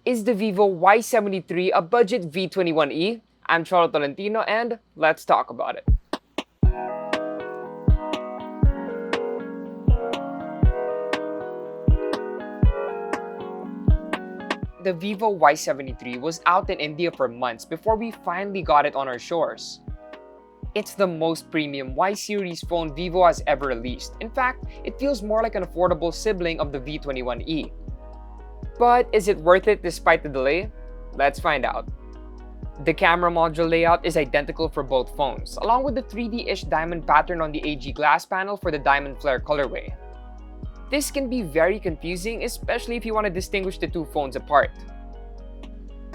Is the vivo Y73 a budget V21e? I'm Cholo Tolentino and let's talk about it. The vivo Y73 was out in India for months before we finally got it on our shores. It's the most premium Y series phone Vivo has ever released. In fact, it feels more like an affordable sibling of the V21e. But is it worth it despite the delay? Let's find out. The camera module layout is identical for both phones, along with the 3D-ish diamond pattern on the AG glass panel for the diamond flare colorway. This can be very confusing, especially if you want to distinguish the two phones apart.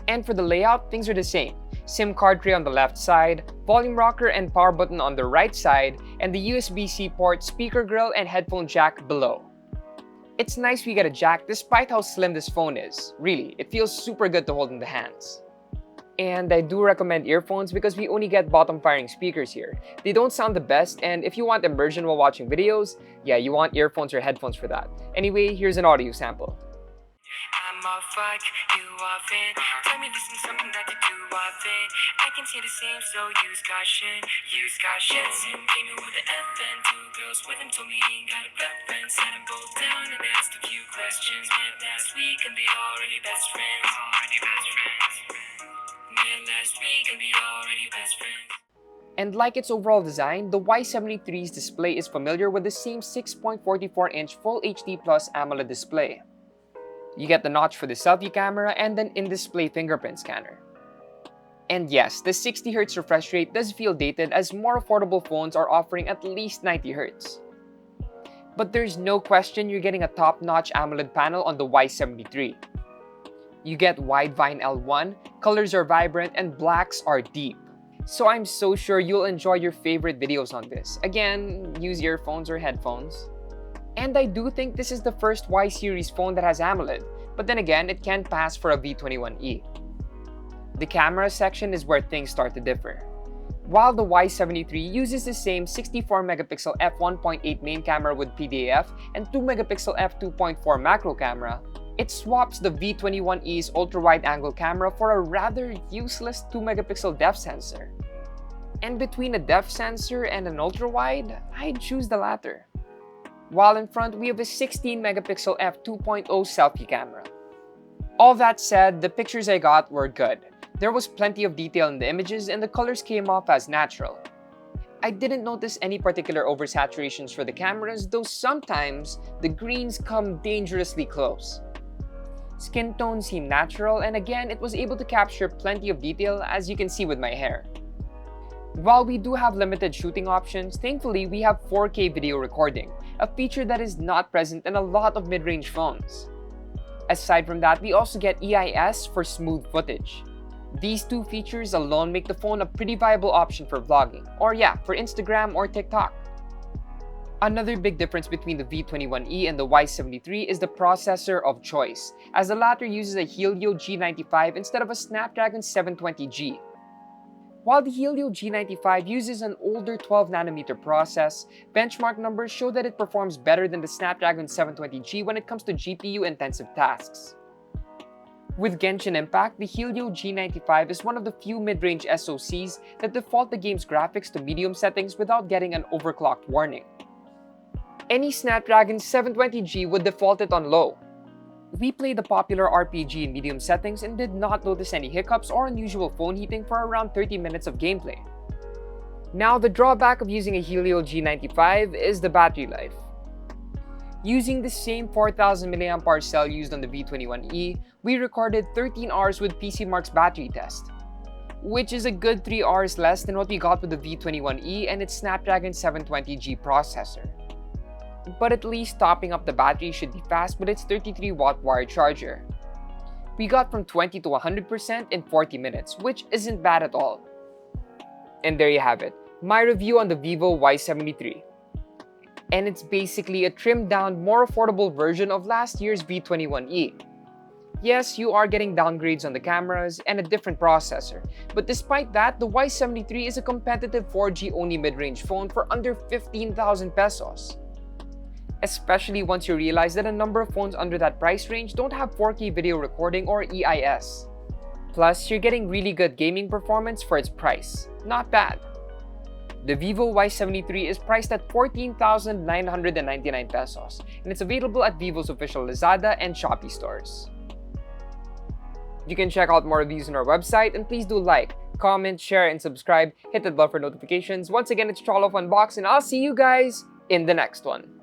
And for the layout, things are the same. SIM card tray on the left side, volume rocker and power button on the right side, and the USB-C port, speaker grill, and headphone jack below. It's nice we get a jack despite how slim this phone is. Really, it feels super good to hold in the hands. And I do recommend earphones because we only get bottom-firing speakers here. They don't sound the best, and if you want immersion while watching videos, yeah, you want earphones or headphones for that. Anyway, here's an audio sample. I'm off like you often. Tell me this is something that you do often. I can say the same, so use caution. Use caution. Same came in with the FN. Two girls with him told me he ain't got a preference. Sat them both down and asked a few questions. Met last week and they already best friends. Met last week and they already best friends. And like its overall design, the Y73's display is familiar with the same 6.44-inch Full HD Plus AMOLED display. You get the notch for the selfie camera and an in-display fingerprint scanner. And yes, the 60Hz refresh rate does feel dated as more affordable phones are offering at least 90Hz. But there's no question you're getting a top-notch AMOLED panel on the Y73. You get wide Vine L1, colors are vibrant, and blacks are deep. So I'm so sure you'll enjoy your favorite videos on this. Again, use earphones or headphones. And I do think this is the first Y series phone that has AMOLED, but then again, it can't pass for a V21e. The camera section is where things start to differ. While the Y73 uses the same 64-megapixel f1.8 main camera with PDAF and 2-megapixel f2.4 macro camera, it swaps the V21e's ultra-wide-angle camera for a rather useless 2-megapixel depth sensor. And between a depth sensor and an ultra-wide, I'd choose the latter. While in front, we have a 16-megapixel f2.0 selfie camera. All that said, the pictures I got were good. There was plenty of detail in the images and the colors came off as natural. I didn't notice any particular oversaturations for the cameras, though sometimes the greens come dangerously close. Skin tones seem natural, and again, it was able to capture plenty of detail, as you can see with my hair. While we do have limited shooting options, thankfully we have 4K video recording, a feature that is not present in a lot of mid-range phones. Aside from that, we also get EIS for smooth footage. These two features alone make the phone a pretty viable option for vlogging, or yeah, for Instagram or TikTok. Another big difference between the V21e and the Y73 is the processor of choice, as the latter uses a Helio G95 instead of a Snapdragon 720G. While the Helio G95 uses an older 12nm process, benchmark numbers show that it performs better than the Snapdragon 720G when it comes to GPU-intensive tasks. With Genshin Impact, the Helio G95 is one of the few mid-range SoCs that default the game's graphics to medium settings without getting an overclocked warning. Any Snapdragon 720G would default it on low. We played the popular RPG in medium settings and did not notice any hiccups or unusual phone heating for around 30 minutes of gameplay. Now, the drawback of using a Helio G95 is the battery life. Using the same 4000 mAh cell used on the V21e, we recorded 13 hours with PCMark's battery test, which is a good 3 hours less than what we got with the V21e and its Snapdragon 720G processor. But at least topping up the battery should be fast with its 33-watt wired charger. We got from 20 to 100% in 40 minutes, which isn't bad at all. And there you have it, my review on the vivo Y73. And it's basically a trimmed-down, more affordable version of last year's V21e. Yes, you are getting downgrades on the cameras and a different processor, but despite that, the Y73 is a competitive 4G-only mid-range phone for under 15,000 pesos. especially once you realize that a number of phones under that price range don't have 4K video recording or EIS. Plus, you're getting really good gaming performance for its price. Not bad. The Vivo Y73 is priced at 14,999 pesos, and it's available at Vivo's official Lazada and Shopee stores. You can check out more reviews on our website, and please do like, comment, share, and subscribe. Hit the bell for notifications. Once again, it's Cholo of Unbox, and I'll see you guys in the next one.